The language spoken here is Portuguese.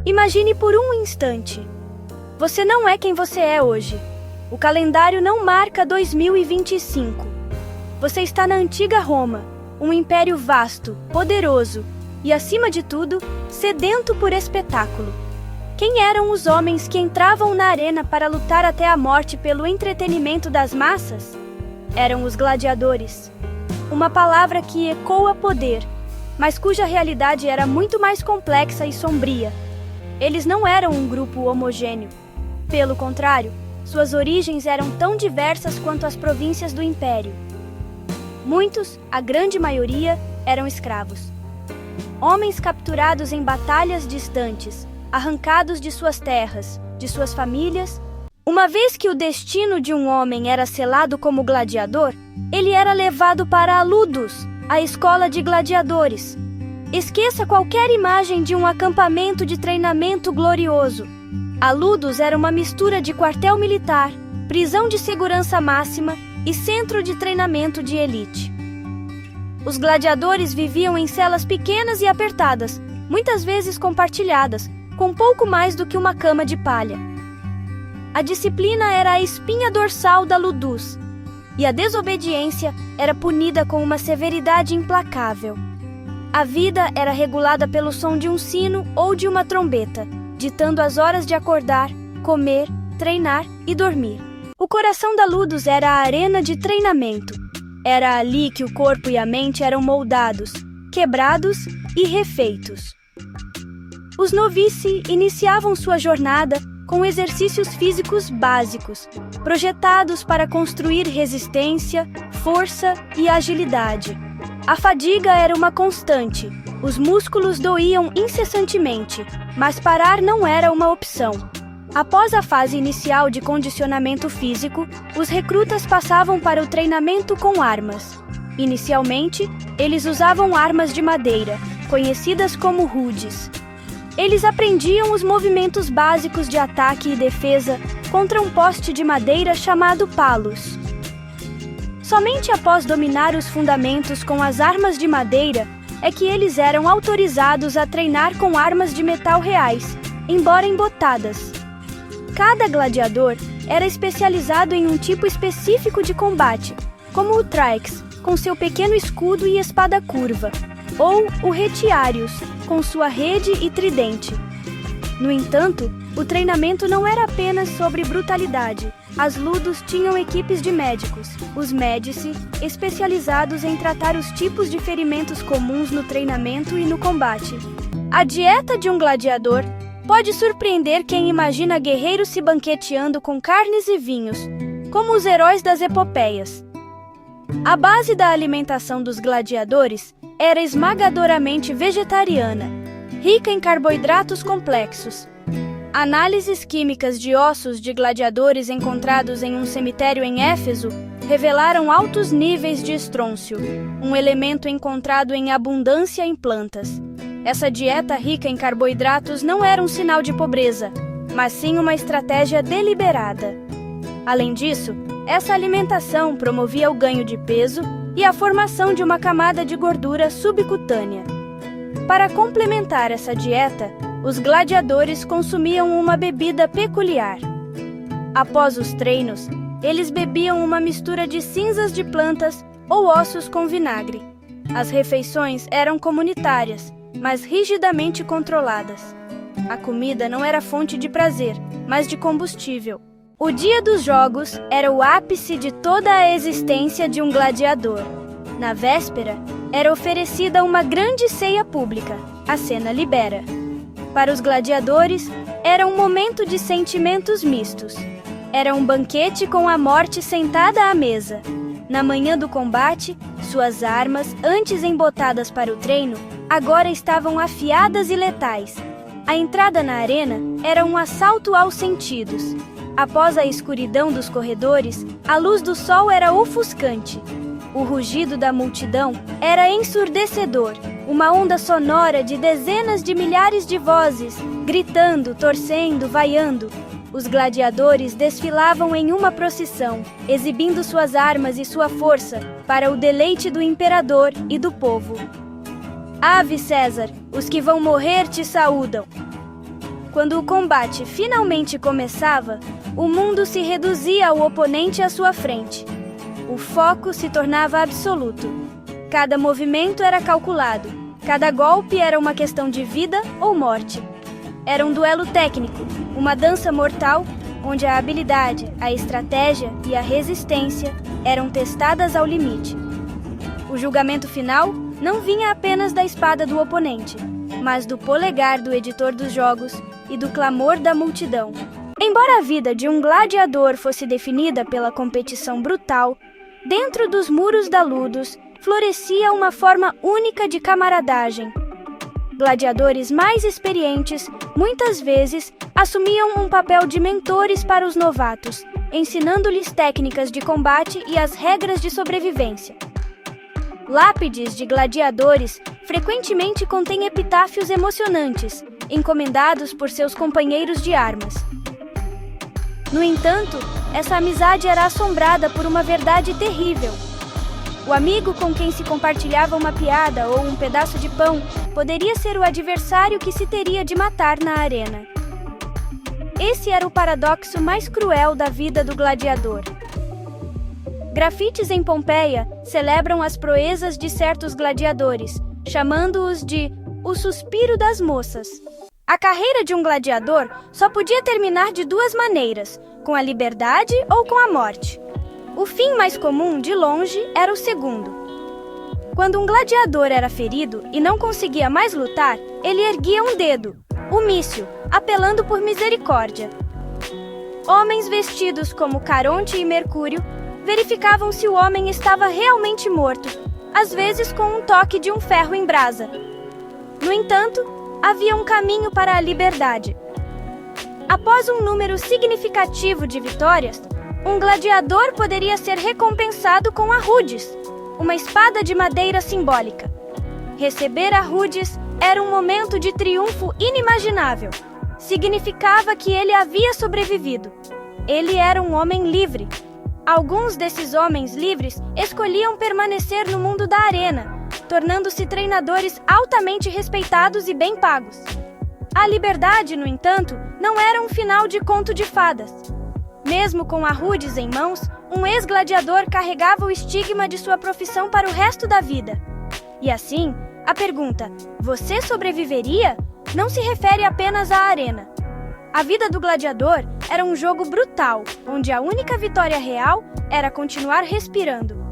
Imagine por um instante. Você não é quem você é hoje. O calendário não marca 2025. Você está na antiga Roma, um império vasto, poderoso e, acima de tudo, sedento por espetáculo. Quem eram os homens que entravam na arena para lutar até a morte pelo entretenimento das massas? Eram os gladiadores. Uma palavra que ecoa poder, mas cuja realidade era muito mais complexa e sombria. Eles não eram um grupo homogêneo. Pelo contrário, suas origens eram tão diversas quanto as províncias do império. Muitos, a grande maioria, eram escravos. Homens capturados em batalhas distantes, arrancados de suas terras, de suas famílias. Uma vez que o destino de um homem era selado como gladiador, ele era levado para Ludus, a escola de gladiadores. Esqueça qualquer imagem de um acampamento de treinamento glorioso. A Ludus era uma mistura de quartel militar, prisão de segurança máxima e centro de treinamento de elite. Os gladiadores viviam em celas pequenas e apertadas, muitas vezes compartilhadas, com pouco mais do que uma cama de palha. A disciplina era a espinha dorsal da Ludus, e a desobediência era punida com uma severidade implacável. A vida era regulada pelo som de um sino ou de uma trombeta, ditando as horas de acordar, comer, treinar e dormir. O coração da Ludus era a arena de treinamento. Era ali que o corpo e a mente eram moldados, quebrados e refeitos. Os novici iniciavam sua jornada com exercícios físicos básicos, projetados para construir resistência, força e agilidade. A fadiga era uma constante. Os músculos doíam incessantemente, mas parar não era uma opção. Após a fase inicial de condicionamento físico, os recrutas passavam para o treinamento com armas. Inicialmente, eles usavam armas de madeira, conhecidas como rudes. Eles aprendiam os movimentos básicos de ataque e defesa contra um poste de madeira chamado palos. Somente após dominar os fundamentos com as armas de madeira é que eles eram autorizados a treinar com armas de metal reais, embora embotadas. Cada gladiador era especializado em um tipo específico de combate, como o Trix, com seu pequeno escudo e espada curva, ou o Retiarius, com sua rede e tridente. No entanto, o treinamento não era apenas sobre brutalidade. As Ludus tinham equipes de médicos, os Medici, especializados em tratar os tipos de ferimentos comuns no treinamento e no combate. A dieta de um gladiador pode surpreender quem imagina guerreiros se banqueteando com carnes e vinhos, como os heróis das epopeias. A base da alimentação dos gladiadores era esmagadoramente vegetariana, rica em carboidratos complexos. Análises químicas de ossos de gladiadores encontrados em um cemitério em Éfeso revelaram altos níveis de estrôncio, um elemento encontrado em abundância em plantas. Essa dieta rica em carboidratos não era um sinal de pobreza, mas sim uma estratégia deliberada. Além disso, essa alimentação promovia o ganho de peso e a formação de uma camada de gordura subcutânea. Para complementar essa dieta, os gladiadores consumiam uma bebida peculiar. Após os treinos, eles bebiam uma mistura de cinzas de plantas ou ossos com vinagre. As refeições eram comunitárias, mas rigidamente controladas. A comida não era fonte de prazer, mas de combustível. O dia dos jogos era o ápice de toda a existência de um gladiador. Na véspera, era oferecida uma grande ceia pública, a cena libera. Para os gladiadores, era um momento de sentimentos mistos. Era um banquete com a morte sentada à mesa. Na manhã do combate, suas armas, antes embotadas para o treino, agora estavam afiadas e letais. A entrada na arena era um assalto aos sentidos. Após a escuridão dos corredores, a luz do sol era ofuscante. O rugido da multidão era ensurdecedor, uma onda sonora de dezenas de milhares de vozes, gritando, torcendo, vaiando. Os gladiadores desfilavam em uma procissão, exibindo suas armas e sua força para o deleite do imperador e do povo. Ave César, os que vão morrer te saúdam. Quando o combate finalmente começava, o mundo se reduzia ao oponente à sua frente. O foco se tornava absoluto. Cada movimento era calculado. Cada golpe era uma questão de vida ou morte. Era um duelo técnico, uma dança mortal, onde a habilidade, a estratégia e a resistência eram testadas ao limite. O julgamento final não vinha apenas da espada do oponente, mas do polegar do editor dos jogos e do clamor da multidão. Embora a vida de um gladiador fosse definida pela competição brutal, dentro dos muros da Ludus florescia uma forma única de camaradagem. Gladiadores mais experientes, muitas vezes, assumiam um papel de mentores para os novatos, ensinando-lhes técnicas de combate e as regras de sobrevivência. Lápides de gladiadores frequentemente contêm epitáfios emocionantes, encomendados por seus companheiros de armas. No entanto, essa amizade era assombrada por uma verdade terrível. O amigo com quem se compartilhava uma piada ou um pedaço de pão poderia ser o adversário que se teria de matar na arena. Esse era o paradoxo mais cruel da vida do gladiador. Grafites em Pompeia celebram as proezas de certos gladiadores, chamando-os de "o suspiro das moças". A carreira de um gladiador só podia terminar de duas maneiras, com a liberdade ou com a morte. O fim mais comum, de longe, era o segundo. Quando um gladiador era ferido e não conseguia mais lutar, ele erguia um dedo, o mício, apelando por misericórdia. Homens vestidos como Caronte e Mercúrio verificavam se o homem estava realmente morto, às vezes com um toque de um ferro em brasa. No entanto, havia um caminho para a liberdade. Após um número significativo de vitórias, um gladiador poderia ser recompensado com a rudis, uma espada de madeira simbólica. Receber a rudis era um momento de triunfo inimaginável. Significava que ele havia sobrevivido. Ele era um homem livre. Alguns desses homens livres escolhiam permanecer no mundo da arena, tornando-se treinadores altamente respeitados e bem pagos. A liberdade, no entanto, não era um final de conto de fadas. Mesmo com a rudis em mãos, um ex-gladiador carregava o estigma de sua profissão para o resto da vida. E assim, a pergunta, "você sobreviveria?", não se refere apenas à arena. A vida do gladiador era um jogo brutal, onde a única vitória real era continuar respirando.